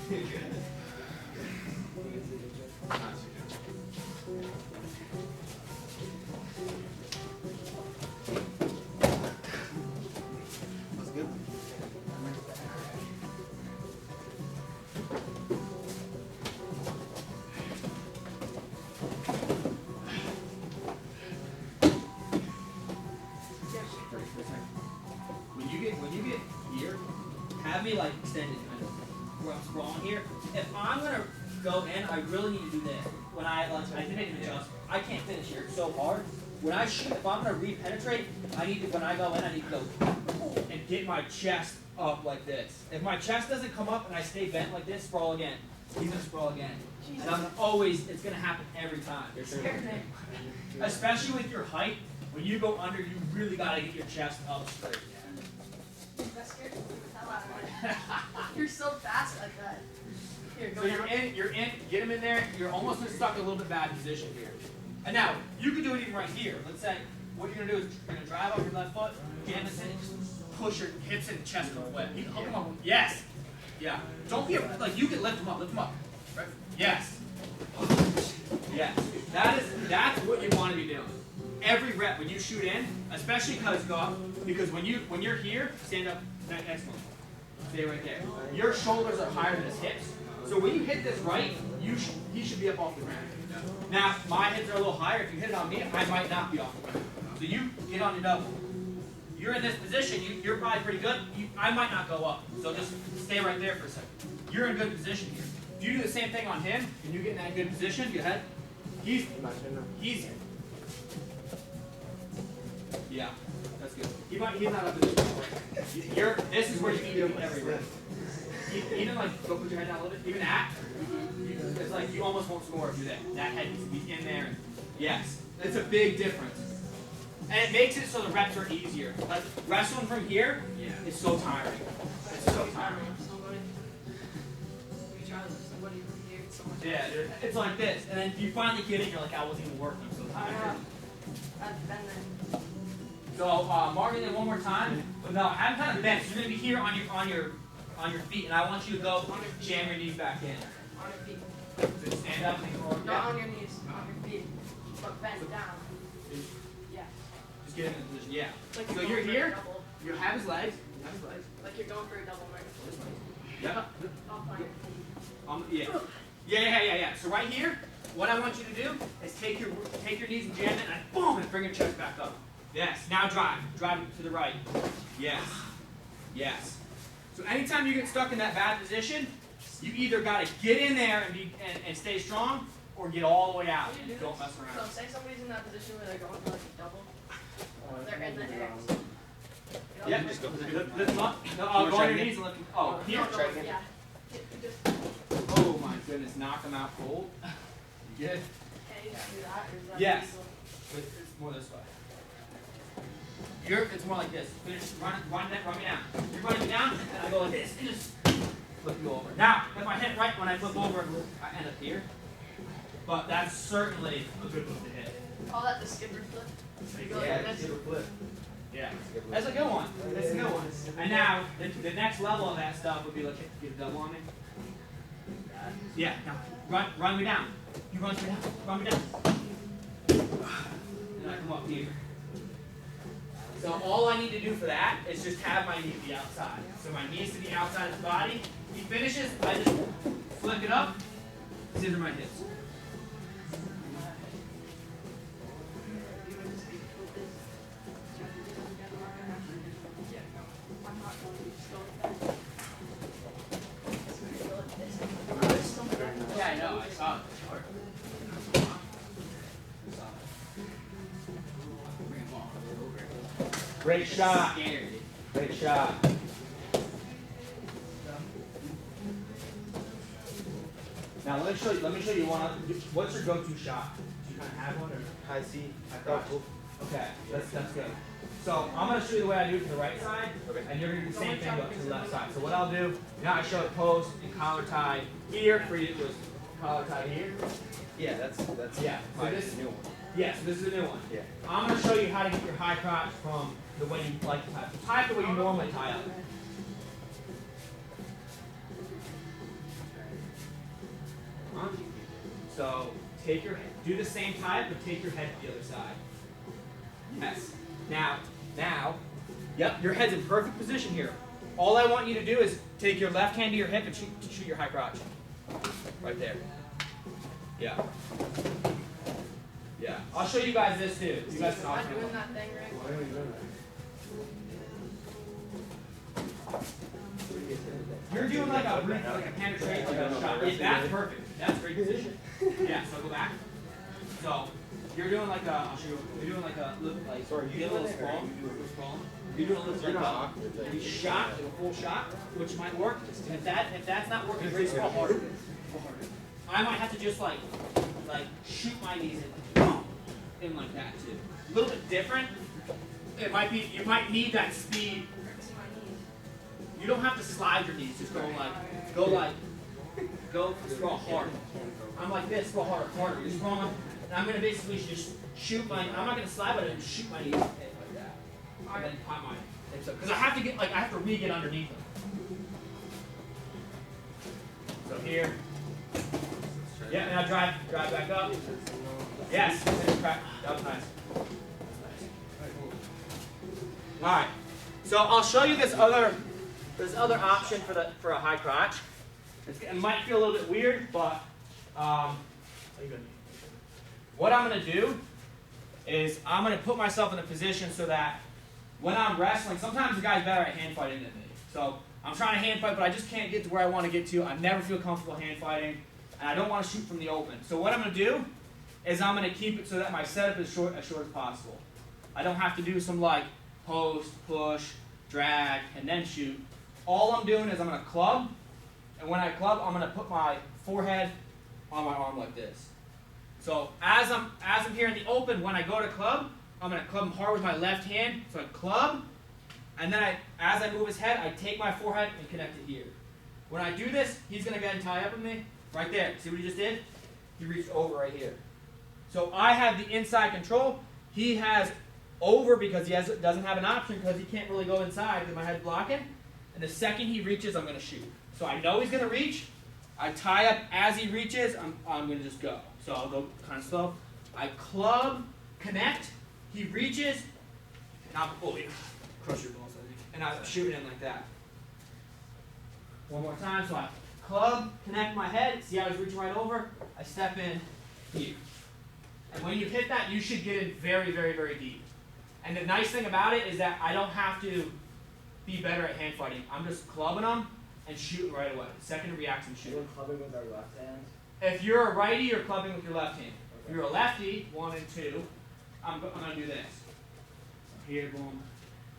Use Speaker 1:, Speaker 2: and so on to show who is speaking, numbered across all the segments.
Speaker 1: That's good.
Speaker 2: When you get here, have me like extended kind of where I'm sprawling here. If I'm gonna go in, I really need to do this. When I did make an adjust, I can't finish here. It's so hard. When I shoot, if I'm gonna re-penetrate, I need to, when I go in, I need to go and get my chest up like this. If my chest doesn't come up and I stay bent like this, sprawl again. He's gonna sprawl again. And I'm always, it's gonna happen every time. Especially with your height, when you go under, you really gotta get your chest up straight.
Speaker 3: That scared the hell out of me. You're so fast like that. Here, go
Speaker 2: So
Speaker 3: down.
Speaker 2: you're in, get him in there, you're almost stuck in a little bit bad position here. And now, you can do it even right here. Let's say, what you're gonna do is you're gonna drive up your left foot, jam this in, push your hips and chest away. You can hook them up. Yes. Yeah. Don't be, like, you can lift them up, Right? Yes. Yes. That's what you want to be doing. Every rep when you shoot in, especially because when you're here, stand up next one. Stay right there. Your shoulders are higher than his hips. So when you hit this right, he should be up off the ground. Now my hips are a little higher. If you hit it on me, I might not be off the ground. So you get on your double. You're in this position. You're probably pretty good. I might not go up. So just stay right there for a second. You're in good position here. If you do the same thing on him, and you get in that good position, go ahead. He's yeah, that's good. He's not up in this point. This is where you need to be every rep. Even like, go put your head down a little bit. Even that, it's like you almost won't score if you're there. That head needs to be in there. Yes, it's a big difference. And it makes it so the reps are easier. Like wrestling from here is so tiring. It's so tiring. Yeah, dude. It's like this. And then you finally get it, you're like, I wasn't even working, I'm so tired. So Mark it one more time. But no, I'm kind of bent. So you're gonna be here on your feet, and I want you to go jam your knees back in.
Speaker 3: On your feet.
Speaker 2: So stand up and go.
Speaker 3: Not on your knees, on your feet. But bend down. Yeah.
Speaker 2: Just get in the position. Yeah.
Speaker 3: Like
Speaker 2: So
Speaker 3: you're
Speaker 2: you're
Speaker 3: going for a
Speaker 2: here.
Speaker 3: double.
Speaker 2: You have his legs. Have his legs.
Speaker 3: Like you're going for a double, right?
Speaker 2: Yeah.
Speaker 3: Up on your feet.
Speaker 2: Yeah. So right here, what I want you to do is take your knees and jam it, and boom, and bring your chest back up. Yes. Now drive it to the right. Yes. So anytime you get stuck in that bad position, you either got to get in there and stay strong, or get all the way out. Don't mess around.
Speaker 3: So say somebody's in that position where they're going for like a double. They're in the air.
Speaker 2: Yeah.
Speaker 1: Just go.
Speaker 2: Lift them up. No, go on your knees and lift them. Oh, here.
Speaker 3: No,
Speaker 1: Try again.
Speaker 3: yeah. Just,
Speaker 2: Oh my goodness, knock them out cold. You good?
Speaker 3: can you just do that? Or is that
Speaker 2: Yes.
Speaker 3: illegal?
Speaker 2: But it's more this way. It's more like this. Finish, run me down. You're running me down, and I go like this, and just flip you over. Now, if I hit right when I flip over, I end up here. But that's certainly a good move to hit.
Speaker 3: Call that the skipper flip. So you go like this.
Speaker 2: Flip. Yeah. That's a good one. That's a good one. And now, the next level of that stuff would be like, get a double on me. Yeah, now, run me down. You run me down. Run me down. And I come up here. So all I need to do for that is just have my knee be outside. So my knees to the outside of the body. He finishes, I just flip it up, it's under my hips. Yeah, I know, I saw it. Great shot. Great shot. Now let me show you one other. What's your go-to shot? Do you kind of have one or?
Speaker 1: High C.
Speaker 2: Okay, that's good. So I'm gonna show you the way I do it to the right side, and you're gonna do the same thing but to the left side. So what I'll do, I show it post and collar tie here. For you it was collar tie here.
Speaker 1: Yeah, that's
Speaker 2: Yeah. So
Speaker 1: my
Speaker 2: this
Speaker 1: new one.
Speaker 2: Yes, this is a new one.
Speaker 1: Yeah.
Speaker 2: I'm going to show you how to get your high crotch from the way you like to tie. Tie it the way you normally tie up. So do the same time, but take your head to the other side. Yes. Now, yep, your head's in perfect position here. All I want you to do is take your left hand to your hip and shoot your high crotch. Right there. Yeah. Yeah. I'll show you guys this too. You guys can
Speaker 3: Am I
Speaker 2: alternate.
Speaker 3: doing that thing right?
Speaker 1: Why are you doing that?
Speaker 2: You're doing like a penetrate, like a shot. Yeah, that's perfect. That's great position. Yeah, so go back. So you're doing like a, I'll show you, you're doing like a, like,
Speaker 1: Sorry,
Speaker 2: you get a little sprawl. You're doing a little like a shot, like a full shot, which might work. And if that's not working, great, sprawl harder. I might have to just like shoot my knees in like that too. A little bit different. It might be, you might need that speed. You don't have to slide your knees, just go sprawl hard. I'm like this, sprawl harder. You're sprawling, and I'm gonna basically just shoot my, I'm not gonna slide, but I'm gonna shoot my knees like that. And then pop my hips up. Because I have to re-get underneath them. So here. Yeah, now drive back up. Yes, that was nice. Alright. So I'll show you this other option for a high crotch. It might feel a little bit weird, but what I'm going to do is I'm going to put myself in a position so that when I'm wrestling, sometimes the guy's better at hand fighting than me. So I'm trying to hand fight, but I just can't get to where I want to get to. I never feel comfortable hand fighting, and I don't want to shoot from the open. So what I'm going to do is I'm going to keep it so that my setup is short as possible. I don't have to do some like post, push, drag, and then shoot. All I'm doing is I'm going to club, and when I club, I'm going to put my forehead on my arm like this. So as I'm here in the open, when I go to club, I'm going to club him hard with my left hand. So I club, and then as I move his head, I take my forehead and connect it here. When I do this, he's going to go ahead and tie up with me right there. See what he just did? He reached over right here. So I have the inside control. He has over because he doesn't have an option because he can't really go inside because my head's blocking. And the second he reaches, I'm going to shoot. So I know he's going to reach. I tie up as he reaches. I'm going to just go. So I'll go kind of slow. I club, connect. He reaches, and I'll crush your balls, I think. And I'm shooting him like that. One more time. So I club, connect my head. See how he's reaching right over? I step in here. And when you hit that, you should get in very, very, very deep. And the nice thing about it is that I don't have to be better at hand fighting. I'm just clubbing them and shooting right away. Second reaction shoot.
Speaker 1: We're clubbing with our left hand.
Speaker 2: If you're a righty, you're clubbing with your left hand. Okay. If you're a lefty, 1 and 2, I'm going to do this. So here, boom.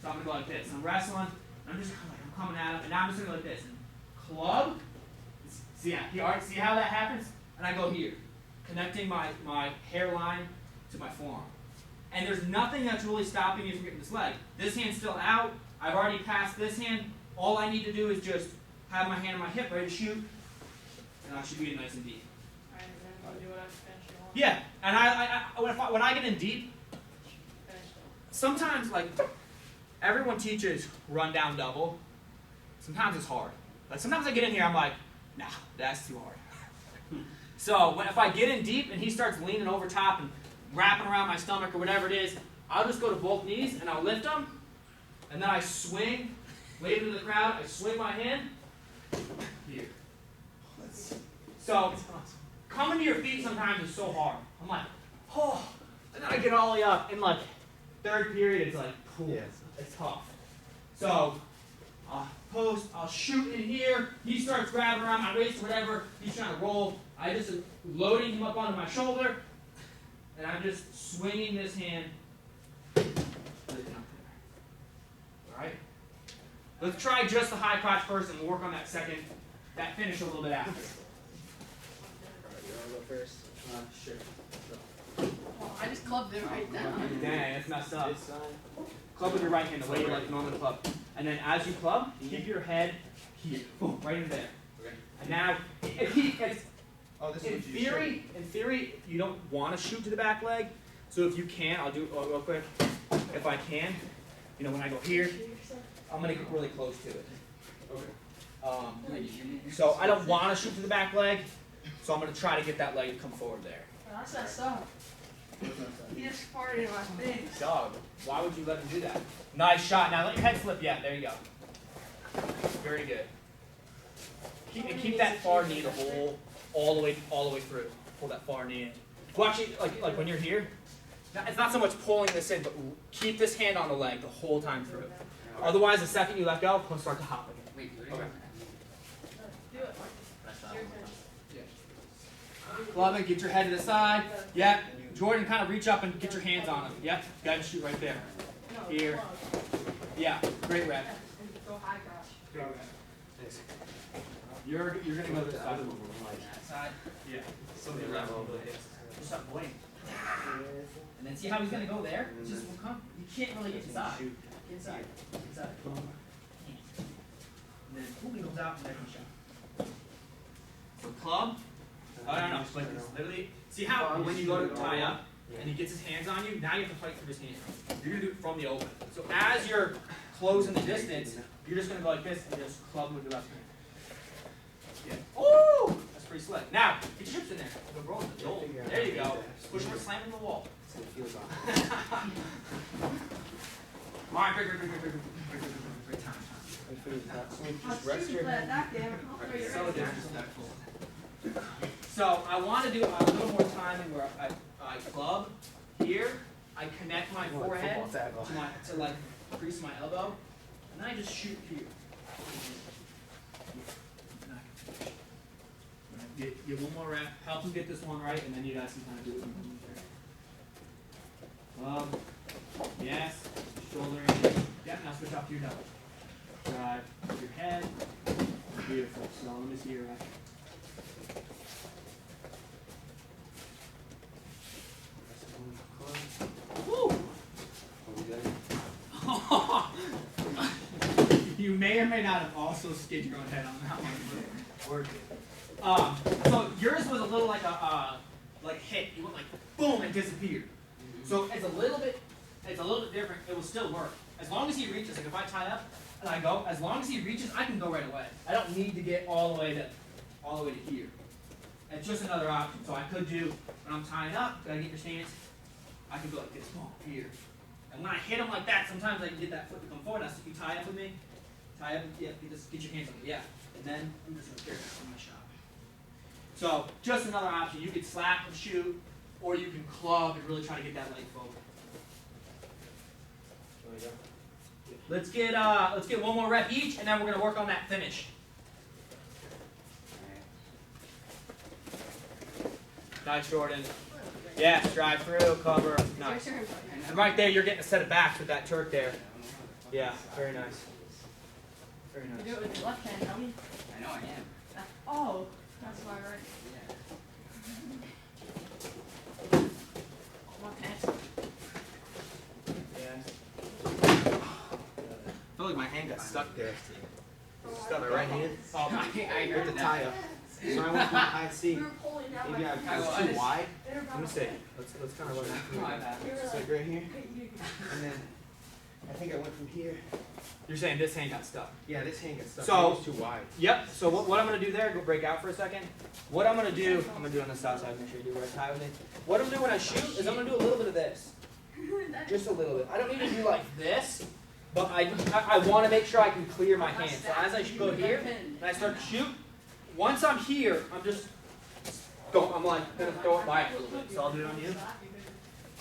Speaker 2: So I'm going to go like this. I'm wrestling. And I'm just I'm coming at him. And now I'm just going to go like this. And club. See how that happens? And I go here, connecting my hairline to my forearm. And there's nothing that's really stopping you from getting this leg. This hand's still out. I've already passed this hand. All I need to do is just have my hand on my hip, ready to shoot, and I should be nice and deep.
Speaker 3: Alright, and then we'll do what I finished you want.
Speaker 2: Yeah, and when I get in deep,
Speaker 3: Finished it.
Speaker 2: sometimes like everyone teaches run down double. Sometimes it's hard. Like sometimes I get in here, I'm like, nah, that's too hard. So if I get in deep and he starts leaning over top and wrapping around my stomach or whatever it is, I'll just go to both knees and I'll lift them, and then I swing, wave to the crowd, I swing my hand here. So coming to your feet sometimes is so hard. I'm like, oh, and then I get all the way up. In like third period, it's like, cool. It's tough. So I'll post, I'll shoot in here. He starts grabbing around my waist or whatever. He's trying to roll. I just am loading him up onto my shoulder, and I'm just swinging this hand right down there. All right? Let's try just the high crotch first, and we'll work on that finish a little bit after.
Speaker 1: Alright, you wanna go first?
Speaker 2: Sure.
Speaker 3: Well, I just clubbed it right down.
Speaker 2: Dang, that's messed up.
Speaker 1: This side.
Speaker 2: Club with your right hand, the way you like normally club. And then as you club, keep your head here, boom, right in there.
Speaker 1: Okay.
Speaker 2: And now, in theory, you don't want to shoot to the back leg. So if you can, I'll do it real quick. If I can, when I go here, I'm gonna get really close to it.
Speaker 1: Okay.
Speaker 2: So I don't want to shoot to the back leg. So I'm going to try to get that leg to come forward there.
Speaker 3: That's messed up. He just farted in my face.
Speaker 2: Dog, why would you let him do that? Nice shot. Now let your head slip. Yeah, there you go. Very good. Keep that far knee the whole, all the way through. Pull that far knee in. Watch it like when you're here. It's not so much pulling this in, but keep this hand on the leg the whole time through. Otherwise, the second you let go, he'll start to hop again.
Speaker 1: Wait,
Speaker 2: Okay.
Speaker 3: Do it, Mark.
Speaker 1: That's
Speaker 3: It's your turn.
Speaker 2: Club it, get your head to the side. Yep. Jordan, kind of reach up and get your hands on him. Yep. Guide and shoot right there.
Speaker 3: No,
Speaker 2: Here.
Speaker 3: close.
Speaker 2: Yeah. Great rep.
Speaker 3: And go high crouch.
Speaker 2: Great rep. You're gonna go to the side. Side. Yeah. Somebody left. Just stop pointing. And then see how he's gonna go there? Just will come. You can't really get inside. Inside. Inside. And then boom, he goes out and then he shot. So club. Oh no, no, like this. Literally. See how when you go to tie up and he gets his hands on you, now you have to fight through his hands. You're gonna do it from the open. So as you're closing the distance, you're just gonna go like this and just club with your left hand. Yeah. Ooh! That's pretty slick. Now, get your hips in there. Go roll the goal. There you go. Push him, slam in the wall. Alright, great time.
Speaker 3: Just rest your head. That damn it.
Speaker 2: So disrespectful. So I want to do a little more timing where I club here, I connect my forehead to like crease my elbow, and then I just shoot here. Get one more rep, help him get this one right, and then you guys can kind of do it from there. Club, yes, shoulder in. Yep, now switch off to your double. Drive your head. Beautiful. So let me see your rep. Woo! You may or may not have also skid your own head on that one. Work it. So yours was a little like a hit. You went like boom and disappeared. So it's a little bit different. It will still work as long as he reaches. Like if I tie up and I go, as long as he reaches, I can go right away. I don't need to get all the way to here. It's just another option. So I could do when I'm tying up. Gotta get your stance. I could go like this, boom, here. And when I hit him like that, sometimes I can get that foot to come forward. Now, so if you tie up with me, tie up, yeah, you just get your hands on me, yeah. And then I'm just gonna carry this on my shot. So just another option. You could slap and shoot, or you can club and really try to get that leg forward. Let's get one more rep each, and then we're gonna work on that finish. Nice, Jordan. Yeah, drive through, cover. Nice. And right there, you're getting a set of backs with that Turk there. Yeah, very nice. Very
Speaker 3: You do
Speaker 2: nice.
Speaker 3: it with your left hand, tell me.
Speaker 1: I know I am.
Speaker 3: Oh, that's why, right? Left hand.
Speaker 2: Yeah.
Speaker 4: I feel like my hand got stuck there. Stuck my right hand.
Speaker 2: Oh,
Speaker 1: I
Speaker 4: With the tie up. So I went from high C.
Speaker 3: We were pulling down
Speaker 4: Maybe I
Speaker 3: my
Speaker 4: was too wide.
Speaker 3: They were
Speaker 4: Let me see. Let's kind of run that through.
Speaker 2: My bad.
Speaker 3: We were
Speaker 4: It's
Speaker 3: like,
Speaker 4: like right here.
Speaker 3: hey, you.
Speaker 4: And then I think I went from here.
Speaker 2: You're saying this hand got stuck.
Speaker 4: Yeah, this hand got stuck.
Speaker 2: So-
Speaker 4: It was too wide.
Speaker 2: Yep. So what I'm gonna do there? Go break out for a second. What I'm gonna do on the south side. Make sure you do right tie with me. What I'm gonna do when I shoot is I'm gonna do a little bit of this. Just a little bit. I don't need to do like this, but I want to make sure I can clear my hand. So as I go here and I start to shoot, once I'm here, I'm just I'm like gonna throw it by a little bit. So I'll do it on you.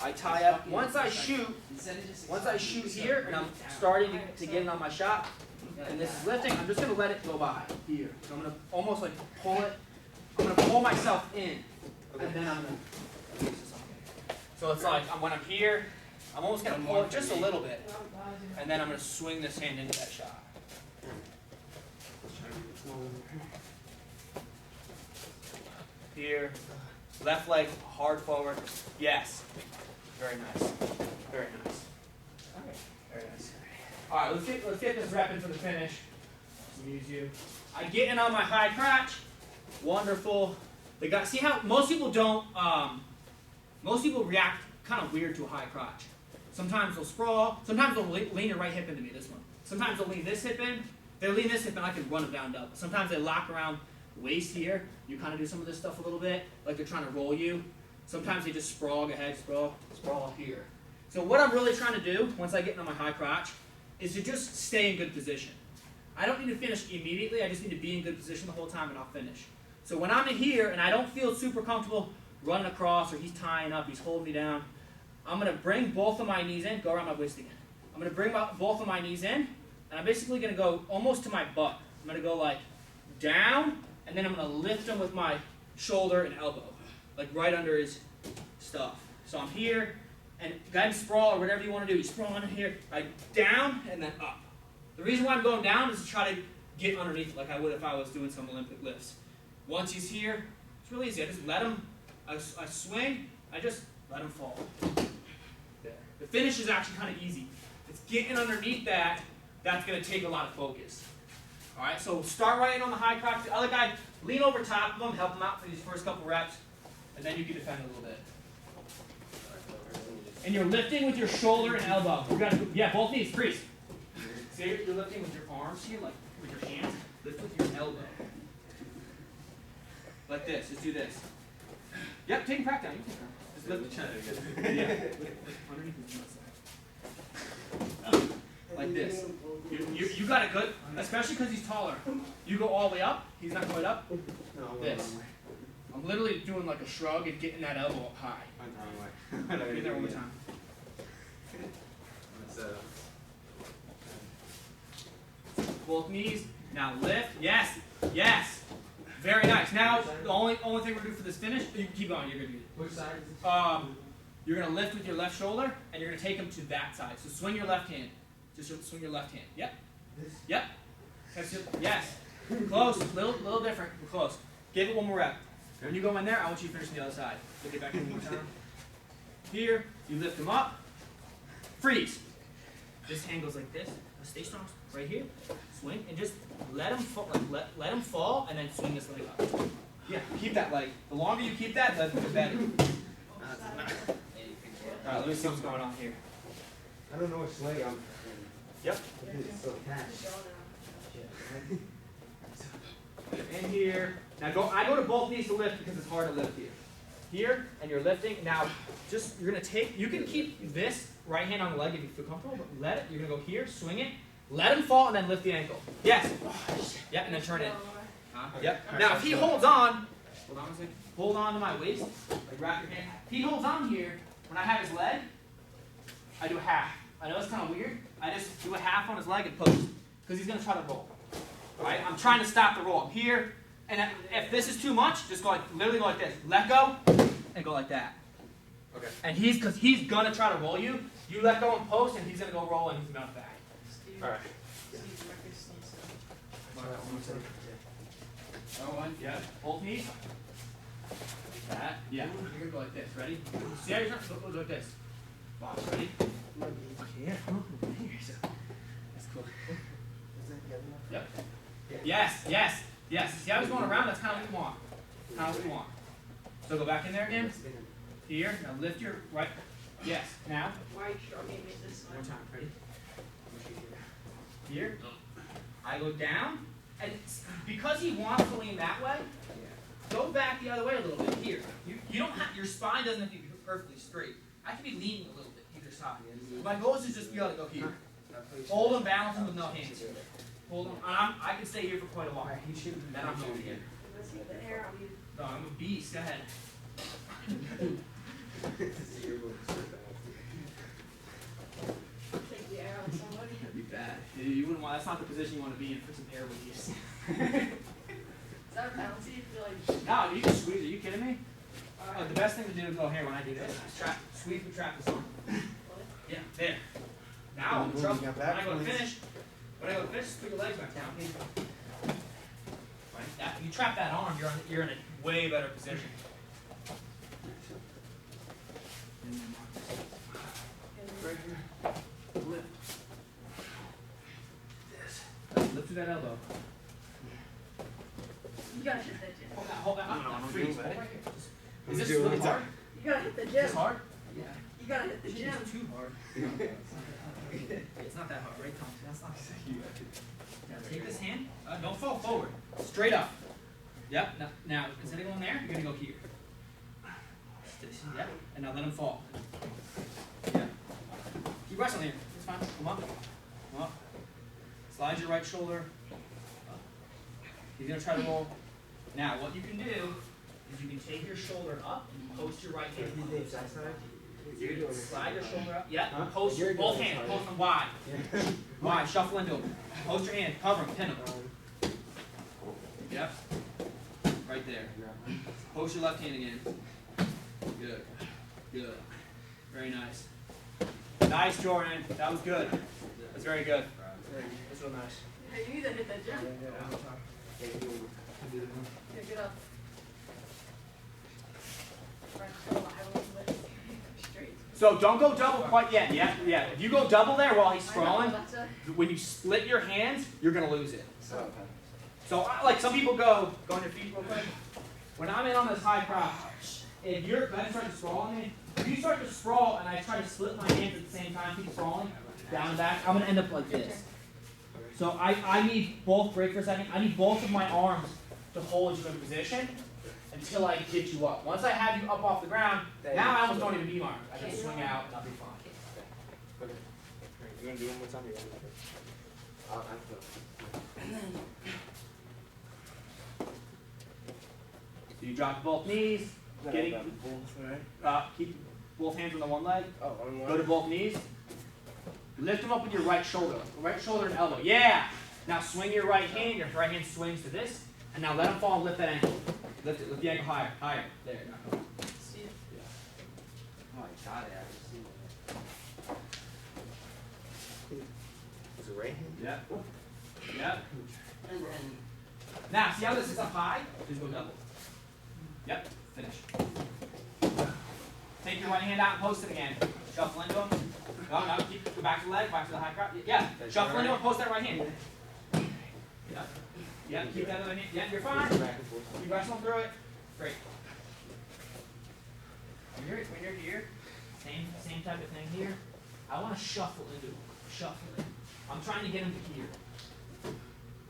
Speaker 2: I tie up. Once I shoot here and I'm starting to get it on my shot, and this is lifting, I'm just gonna let it go by here. So I'm gonna almost like pull it. I'm gonna pull myself in, and then I'm gonna. So it's like when I'm here, I'm almost gonna pull it just a little bit, and then I'm gonna swing this hand into that shot. Here, left leg hard forward. Yes, very nice, very nice, very nice. All right, let's get this rep in for the finish. Use you. I get in on my high crotch. Wonderful. See how most people don't. Most people react kind of weird to a high crotch. Sometimes they'll sprawl. Sometimes they'll lean their right hip into me, this one. Sometimes they'll lean this hip in. They lean this hip in, I can run them down double. Sometimes they lock around waist here, you kind of do some of this stuff a little bit, like they're trying to roll you. Sometimes they just sprawl ahead, sprawl here. So what I'm really trying to do, once I get into my high crotch, is to just stay in good position. I don't need to finish immediately, I just need to be in good position the whole time and I'll finish. So when I'm in here and I don't feel super comfortable running across or he's tying up, he's holding me down, I'm going to bring both of my knees in, go around my waist again. I'm going to bring both of my knees in, and I'm basically going to go almost to my butt. I'm going to go like down, and then I'm going to lift him with my shoulder and elbow, like right under his stuff. So I'm here, and go ahead and sprawl or whatever you want to do. You sprawl in here, right down, and then up. The reason why I'm going down is to try to get underneath like I would if I was doing some Olympic lifts. Once he's here, it's really easy. I just let him, I swing, I just let him fall. There. The finish is actually kind of easy. It's getting underneath that, that's going to take a lot of focus. All right, so start right in on the high crotch. The other guy, lean over top of him, help him out for these first couple reps, and then you can defend a little bit. And you're lifting with your shoulder and elbow. You got to, yeah, both knees, freeze. See, you're lifting with your arms here, like with your hands. Lift with your elbow. Like this, just do this. Yep, take crack down. You can take crack. Just lift the chest. Yeah, lift underneath the chest. Like this. You got it good, especially because he's taller. You go all the way up, he's not quite up. This. I'm literally doing like a shrug and getting that elbow up high. Get there one more time. Both knees. Now lift. Yes. Yes. Very nice. Now the only thing we're gonna do for this finish, you can keep going. You're gonna do it.
Speaker 1: Which side?
Speaker 2: You're gonna lift with your left shoulder, and you're gonna take him to that side. So swing your left hand. Just swing your left hand. Yep.
Speaker 1: This?
Speaker 2: Yep. That's it. Yes. Close. Little different. We're close. Give it one more rep. When you go in there, I want you to finish the other side. So get back in one more time. Here, you lift him up. Freeze. This hand goes like this. Stay strong. Right here. Swing and just let him fall. Like let him fall, and then swing this leg up. Yeah. Keep that leg. The longer you keep that, the better. All right. Let me see what's going on here.
Speaker 1: I don't know which leg I'm.
Speaker 2: Yep.
Speaker 1: It's so attached.
Speaker 2: In here. Now I go to both knees to lift because it's hard to lift here. Here, and you're lifting. Now, you're gonna take, you can keep this right hand on the leg if you feel comfortable, but let it, you're gonna go here, swing it, let him fall, and then lift the ankle. Yes. Yep, and then turn it. Yep. Now, if he holds on, hold on a second, hold on to my waist, like wrap your hand. If he holds on here, when I have his leg, I do a half. I know it's kind of weird. I just do a half on his leg and post, because he's gonna try to roll. All right, I'm trying to stop the roll. I'm here, and if this is too much, just go like, literally go like this. Let go, and go like that.
Speaker 4: Okay.
Speaker 2: And because he's gonna try to roll you, you let go and post, and he's gonna go roll and he's gonna back.
Speaker 4: All right.
Speaker 2: Yeah. Both knees. That. Yeah. You're gonna go like this. Ready? See how you're trying to go like this. Box. Ready? Yeah. That's cool. Yep. Yes. Yes. Yes. See how he's going around? That's kind of what we want. Kind of what we want. So go back in there again. Here. Now lift your right. Yes. Now.
Speaker 3: Why are you showing me this
Speaker 2: One
Speaker 3: one?
Speaker 2: time. Ready? Here. I go down. And because he wants to lean that way, go back the other way a little bit. Here. You don't have, your spine doesn't have to be perfectly straight. I can be leaning a little bit either side. My goal is to just be able to go here. Hold him, balance him with no hands. Hold him. I can stay here for quite a while. Then I'm going here.
Speaker 3: Let's see the air on you.
Speaker 2: No, I'm a beast. Go ahead.
Speaker 3: Take the air on somebody.
Speaker 2: That'd be bad. You wouldn't want. That's not the position you want to be in for some air release.
Speaker 3: Is that a penalty? I feel like.
Speaker 2: No, you can squeeze. Are you kidding me?
Speaker 3: Alright.
Speaker 2: The best thing to do is go here when I do this. Squeeze the trap this on. Yeah, there. Now I'm in trouble. When I go to finish, put your legs back down. Right? If you trap that arm, you're in a way better position. Right here. Lift. This. Lift through that elbow.
Speaker 3: You gotta hit the gym.
Speaker 2: Hold that.
Speaker 4: No,
Speaker 2: Freeze.
Speaker 4: no,
Speaker 2: Hold
Speaker 4: no.
Speaker 2: right here. Is this really hard?
Speaker 3: You gotta hit the
Speaker 2: Is this
Speaker 3: gym.
Speaker 2: hard? Yeah.
Speaker 3: You gotta hit the gym.
Speaker 2: It's too hard. It's not that hard, right, Tom? That's not. Now take this hand. Don't fall forward. Straight up. Yep. Now instead of going there, you're gonna go here. Yep. And now let him fall. Yeah. Keep wrestling here. It's fine. Come up. Come up. Slide your right shoulder up. He's gonna try to roll. Now what you can do is you can take your shoulder up and post your right hand.
Speaker 1: You're doing it.
Speaker 2: Slide your shoulder up. Yeah.
Speaker 1: Huh?
Speaker 2: Post
Speaker 1: You're
Speaker 2: both
Speaker 1: doing it,
Speaker 2: hands.
Speaker 1: sorry.
Speaker 2: Post them wide.
Speaker 1: Yeah.
Speaker 2: Wide. Shuffle into them. Post your hand. Cover them. Pin them. Yep. Right there. Post your left hand again. Good. Good. Very nice. Nice, Jordan. That was good. That's very good. That's real nice.
Speaker 3: Hey, you need to hit that gym. Yeah, get up. Right, so I will lift straight.
Speaker 2: So don't go double quite yet. Yeah, yeah. If you go double there while he's
Speaker 3: I know,
Speaker 2: sprawling,
Speaker 3: that's a-
Speaker 2: when you split your hands, you're gonna lose it.
Speaker 3: So,
Speaker 2: So like some people go on your feet real quick. When I'm in on this high crouch, if you're Ben starts to sprawl on me, if you start to sprawl and I try to split my hands at the same time, keep sprawling, down and back, I'm gonna end up like this. So I need both, break for a second, I need both of my arms to hold you in position until I get you up. Once I have you up off the ground, now I almost don't even need my arms. I can swing out and I'll be fine.
Speaker 1: Okay. You gonna do one more time? I'll
Speaker 2: So you drop both knees, keep both hands on the one leg, go to both knees, lift them up with your right shoulder and elbow. Yeah! Now swing your right hand swings to this, and now let them fall and lift that ankle. Lift it, lift the ankle higher, higher. There, now.
Speaker 3: see it.
Speaker 1: Oh, I got it. Is it right hand?
Speaker 2: Yep. Yep. Now, see how this is up high? Just go double. Yep, finish. Take your right hand out and post it again. Shuffle into them. No, go back to the leg, back to the high crotch. Yeah, shuffle into it, post that right hand. Yeah. Yeah, keep that other hand. Yeah, you're fine.
Speaker 1: Back and forth.
Speaker 2: Keep wrestling through it. Great. When you're here, same type of thing here. I want to shuffle into it. Shuffle it. I'm trying to get him to here.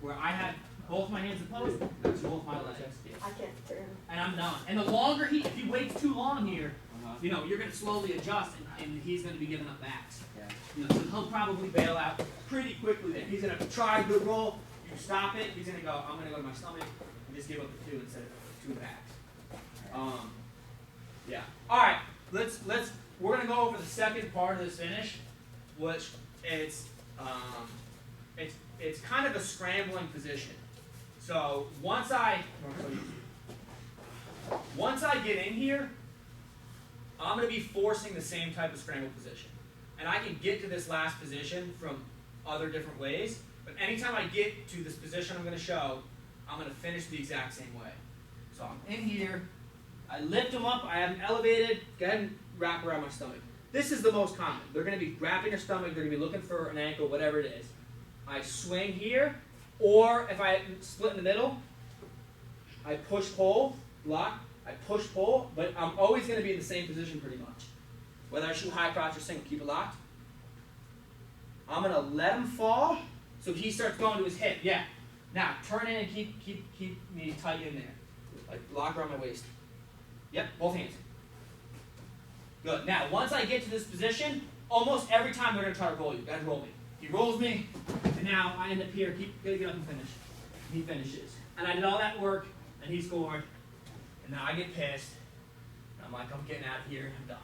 Speaker 2: Where I have both my hands in post, that's both my legs.
Speaker 3: I can't turn.
Speaker 2: And I'm done. And the longer if he waits too long here, you know, you're going to slowly adjust, and he's going to be giving up backs.
Speaker 1: Yeah.
Speaker 2: You know, so he'll probably bail out pretty quickly there. He's going to try a good roll, you stop it, he's going to go, I'm going to go to my stomach, and just give up the 2 instead of 2 backs. Yeah. All right, we're going to go over the second part of this finish, which it's kind of a scrambling position. So once I get in here, I'm going to be forcing the same type of scramble position. And I can get to this last position from other different ways, but anytime I get to this position I'm going to show, I'm going to finish the exact same way. So I'm in here, I lift them up, I have them elevated, go ahead and wrap around my stomach. This is the most common. They're going to be wrapping their stomach, they're going to be looking for an ankle, whatever it is. I swing here, or if I split in the middle, I push pull, lock, I push pull, but I'm always going to be in the same position pretty much. Whether I shoot high crotch or single, keep it locked. I'm going to let him fall, so he starts going to his hip. Yeah. Now turn in and keep me tight in there, like lock around my waist. Yep, both hands. Good. Now once I get to this position, almost every time they're going to try to roll you. Guys roll me. He rolls me, and now I end up here. Gotta get up and finish. He finishes, and I did all that work, and he scored. And now I get pissed. And I'm like, I'm getting out of here. I'm done.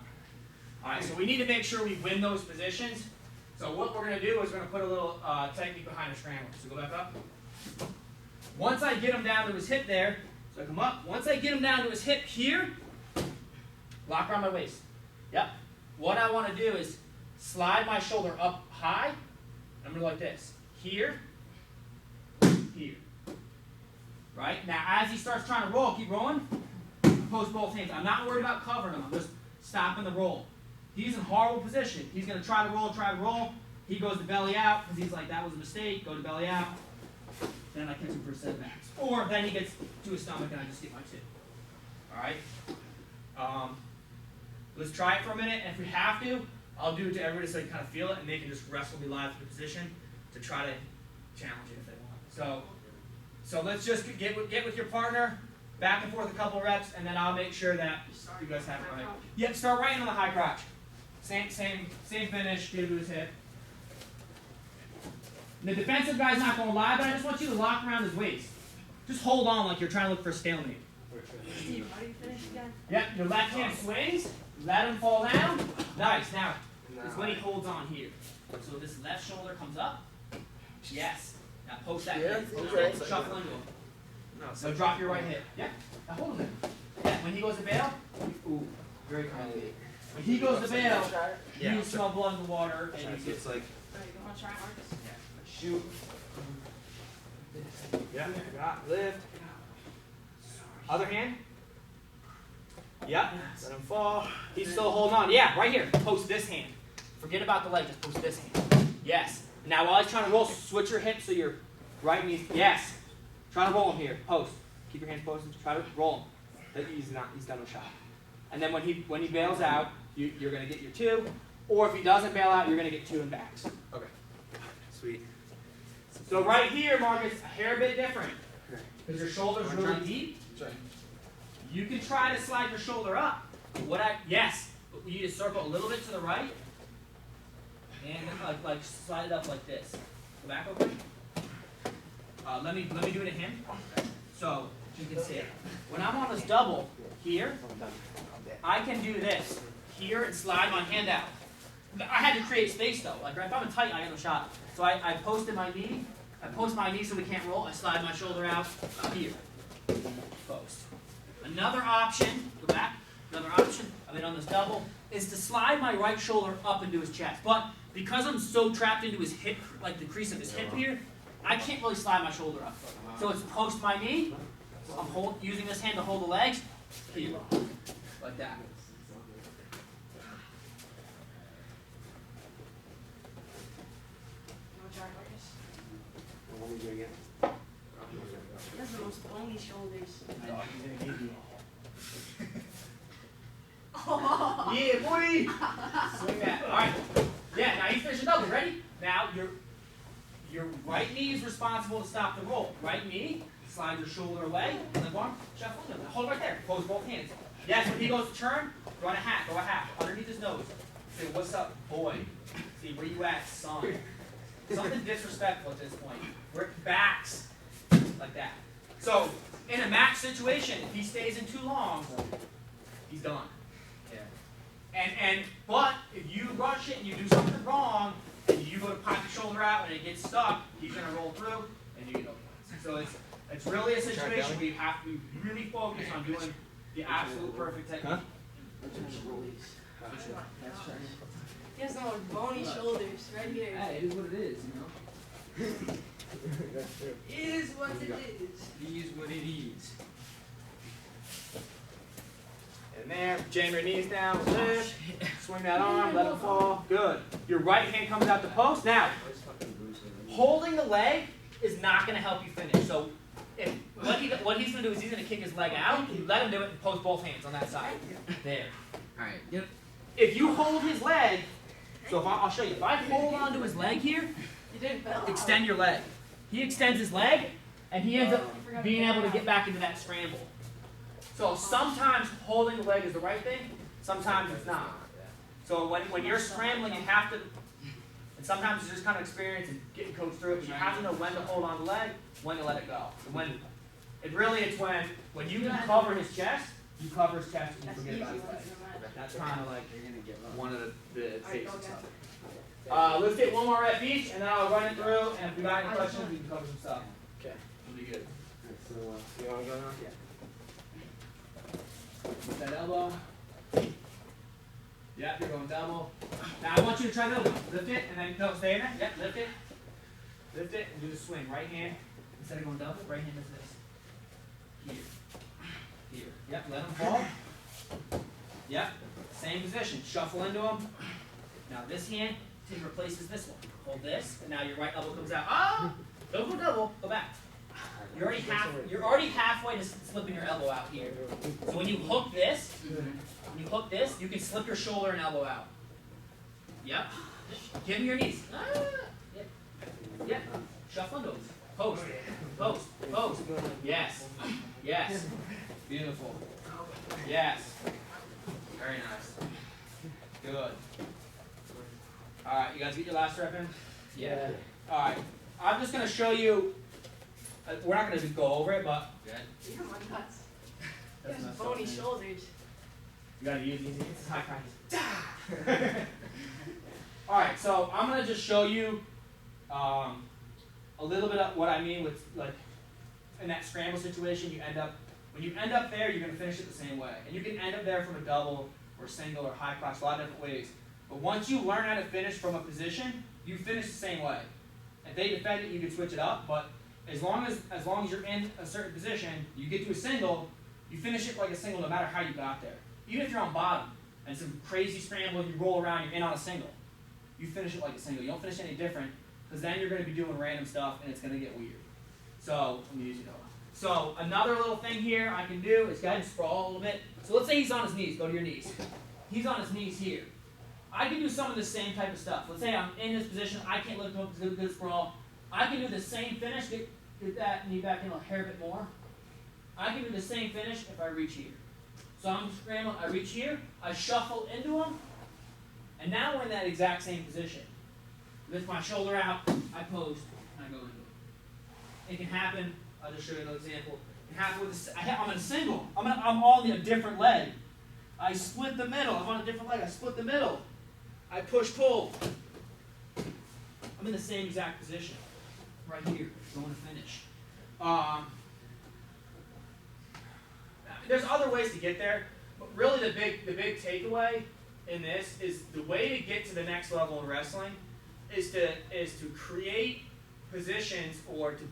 Speaker 2: All right, so we need to make sure we win those positions. So what we're going to do is we're going to put a little technique behind the scramble. So go back up. Once I get him down to his hip there, so I come up. Once I get him down to his hip here, lock around my waist. Yep. What I want to do is slide my shoulder up high. I'm going to go like this. Here, here. Right? Now as he starts trying to roll, keep rolling. Post both hands. I'm not worried about covering him. I'm just stopping the roll. He's in horrible position. He's going to try to roll. He goes to belly out because he's like, that was a mistake. Go to belly out. Then I catch him for setbacks. Or then he gets to his stomach and I just get my 2. All right? Let's try it for a minute. And if we have to, I'll do it to everybody so they kind of feel it and they can just wrestle me live to the position to try to challenge it if they want. So let's just get with your partner, back and forth a couple reps, and then I'll make sure that you guys have it right. Yep, start right in on the high crotch. Same finish, get it to his hip. The defensive guy's not going live, but I just want you to lock around his waist. Just hold on like you're trying to look for a stalemate.
Speaker 3: Steve, how do you finish again?
Speaker 2: Yep, your left hand swings, let him fall down. Nice, now is when he holds on here. So this left shoulder comes up. Yes. Now post that hip.
Speaker 4: okay.
Speaker 2: Shuffle into him.
Speaker 4: No,
Speaker 2: So drop your right hip. Yeah. Now hold him there. Yeah, when he goes to bail, ooh, very kindly. When he goes to bail,
Speaker 4: Yeah,
Speaker 2: you smell blood in the water and you
Speaker 4: it's like
Speaker 3: Alright, you wanna try Marcus?
Speaker 2: shoot.
Speaker 1: Yeah, got
Speaker 2: Lift. Other hand. Yep. Let him fall. He's still holding on. Yeah, right here. Post this hand. Forget about the leg. Just post this hand. Yes. Now while he's trying to roll, switch your hips so your right knee. Yes. Try to roll him here. Post. Keep your hands posted. Try to roll him. He's done no shot. And then when he bails out, you're gonna get your 2. Or if he doesn't bail out, you're gonna get 2 in backs.
Speaker 4: okay. Sweet.
Speaker 2: So right here, Marcus, a hair bit different. Because your shoulder's really deep.
Speaker 4: Sorry.
Speaker 2: You can try to slide your shoulder up. Yes, but you just circle a little bit to the right, and then like slide it up like this. Go back over. Let me do it to him. So you can see it. When I'm on this double here, I can do this here and slide my hand out. I had to create space though. Like if I'm tight, I got no shot. So I posted my knee. I post my knee so we can't roll. I slide my shoulder out here. Post. Another option, go back, another option, I've been on this double, is to slide my right shoulder up into his chest. But because I'm so trapped into his hip, like the crease of his hip here, I can't really slide my shoulder up. So it's post my knee, so I'm using this hand to hold the legs, here, like that.
Speaker 3: You wanna try Marcus?
Speaker 1: What are we doing again?
Speaker 3: He has the most bony shoulders.
Speaker 2: Yeah, boy! Swing that. Alright. Yeah, now he's finishing double. Ready? Now your right knee is responsible to stop the roll. Right knee, slide your shoulder away, limp arm, shuffle. Hold right there. Pose both hands. Yes, when he goes to turn, go a half, underneath his nose. Say, what's up, boy? See, where you at, son? Something disrespectful at this point. We're backs, like that. So, in a match situation, if he stays in too long, he's done. But if you rush it and you do something wrong, and you go to pop your shoulder out and it gets stuck, he's gonna roll through and you get no points. So it's really a situation where you have to be really focused on doing the absolute perfect technique.
Speaker 3: He has the most bony shoulders right here.
Speaker 2: Hey, it is what it is, you know.
Speaker 1: That's true.
Speaker 3: Is what it is.
Speaker 2: It is what it is. And there, jam your knees down, lift, swing that arm, let it fall. Good. Your right hand comes out the post. Now, holding the leg is not going to help you finish. So, what he's going to do is he's going to kick his leg out. You let him do it and post both hands on that side. There. All right. Yep. If you hold his leg, so I'll show you. If I hold onto his leg here,
Speaker 3: You didn't fail.
Speaker 2: extend your leg. He extends his leg, and he ends up being able to get back into that scramble. So sometimes holding the leg is the right thing, sometimes it's not. So when you're scrambling, you have to, and sometimes it's just kind of experience and getting coached through it, but you have to know when to hold on the leg, when to let it go. It's when you can cover his chest, you cover his chest and you
Speaker 3: That's
Speaker 2: forget
Speaker 3: easy
Speaker 2: about his
Speaker 3: ones
Speaker 2: leg.
Speaker 3: in the match.
Speaker 2: That's kind of like one of the
Speaker 3: Alright,
Speaker 2: safety
Speaker 3: go
Speaker 2: stuff.
Speaker 3: again.
Speaker 2: Let's get one more rep each, and then I'll run it through, and if we got any questions, we can cover some stuff.
Speaker 1: Okay.
Speaker 2: It'll be good.
Speaker 1: So, you wanna go now?
Speaker 2: With that elbow. Yep, you're going double. Now I want you to try to lift it, and then no, stay in there. Yep, lift it. Lift it, and do the swing. Right hand, instead of going double, right hand is this. Here. Here. Yep, let him fall. Yep, same position. Shuffle into him. Now this hand replaces this one. Hold this, and now your right elbow comes out. Ah! Don't go double, go back. You're already halfway to slipping your elbow out here. So when you hook this, you can slip your shoulder and elbow out. Yep. Give him your knees. Ah! Yep. Yep. Shuffle into them. Post. Post. Post. Yes. Yes. Beautiful. Yes. Very nice. Good. Alright, you guys get your last rep in?
Speaker 1: Yeah.
Speaker 2: Alright. I'm just going to show you, we're not going to go over it, but good.
Speaker 3: You're my nuts. You
Speaker 2: That's
Speaker 3: have
Speaker 2: messed
Speaker 3: bony
Speaker 2: up, man.
Speaker 3: shoulders.
Speaker 2: You gotta use these. It's high practice. Alright, so I'm gonna just show you a little bit of what I mean with, like, in that scramble situation, when you end up there, you're gonna finish it the same way. And you can end up there from a double or single or high crotch, a lot of different ways. But once you learn how to finish from a position, you finish the same way. If they defend it, you can switch it up, but as long as you're in a certain position, you get to a single, you finish it like a single no matter how you got there. Even if you're on bottom and some crazy scramble and you roll around, you're in on a single. You finish it like a single. You don't finish any different because then you're going to be doing random stuff and it's going to get weird. So, let me use you know. So, another little thing here I can do is go ahead and sprawl a little bit. So, let's say he's on his knees. Go to your knees. He's on his knees here. I can do some of the same type of stuff. Let's say I'm in this position. I can't lift him up to good sprawl. I can do the same finish. Get that knee back in a hair bit more. I can do the same finish if I reach here. So I'm scrambling, I reach here, I shuffle into him, and now we're in that exact same position. Lift my shoulder out, I post, and I go into it. It can happen, I'll just show you another example. It can happen with I'm in a single. I'm on a different leg. I split the middle, I'm on a different leg, I split the middle. I push pull. I'm in the same exact position. Right here, going to finish. There's other ways to get there, but really the big takeaway in this is the way to get to the next level in wrestling is to create positions or to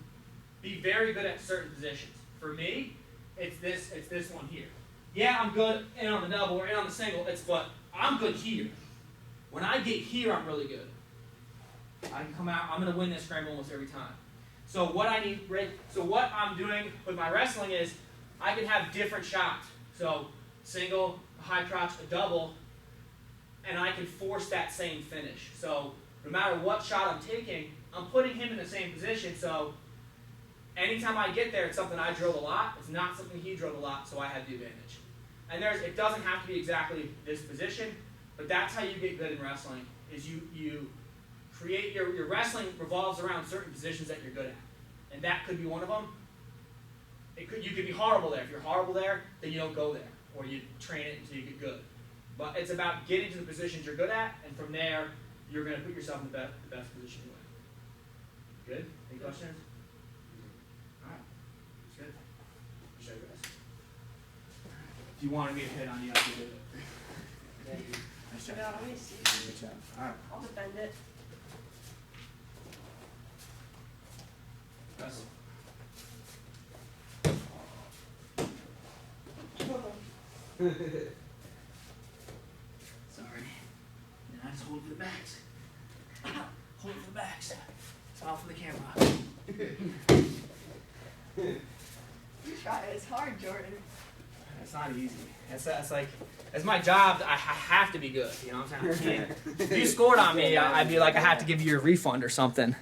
Speaker 2: be very good at certain positions. For me, it's this one here. Yeah, I'm good in on the double or in on the single, but I'm good here. When I get here, I'm really good. I can come out, I'm gonna win this scramble almost every time. So what I'm doing with my wrestling is I can have different shots. So single, a high crotch, a double, and I can force that same finish. So no matter what shot I'm taking, I'm putting him in the same position. So anytime I get there, it's something I drilled a lot. It's not something he drilled a lot, so I have the advantage. And it doesn't have to be exactly this position, but that's how you get good in wrestling, is you create your wrestling revolves around certain positions that you're good at. And that could be one of them. You could be horrible there. If you're horrible there, then you don't go there. Or you train it until you get good. But it's about getting to the positions you're good at, and from there, you're going to put yourself in the best position you win. Good? Any questions? Alright. That's good. I'll show you guys. If you wanted me to hit on you, I could do it.
Speaker 1: Thank you.
Speaker 2: Nice job.
Speaker 3: No, let me see.
Speaker 2: Good job. Alright.
Speaker 3: I'll defend it.
Speaker 2: Gus. Sorry. Now just hold it for the backs. Hold it for the backs. Smile for the camera.
Speaker 3: You try it. It's hard, Jordan.
Speaker 2: It's not easy. That's like, it's my job. I have to be good. You know what I'm saying? If you scored on me, I'd be like, I have to give you a refund or something.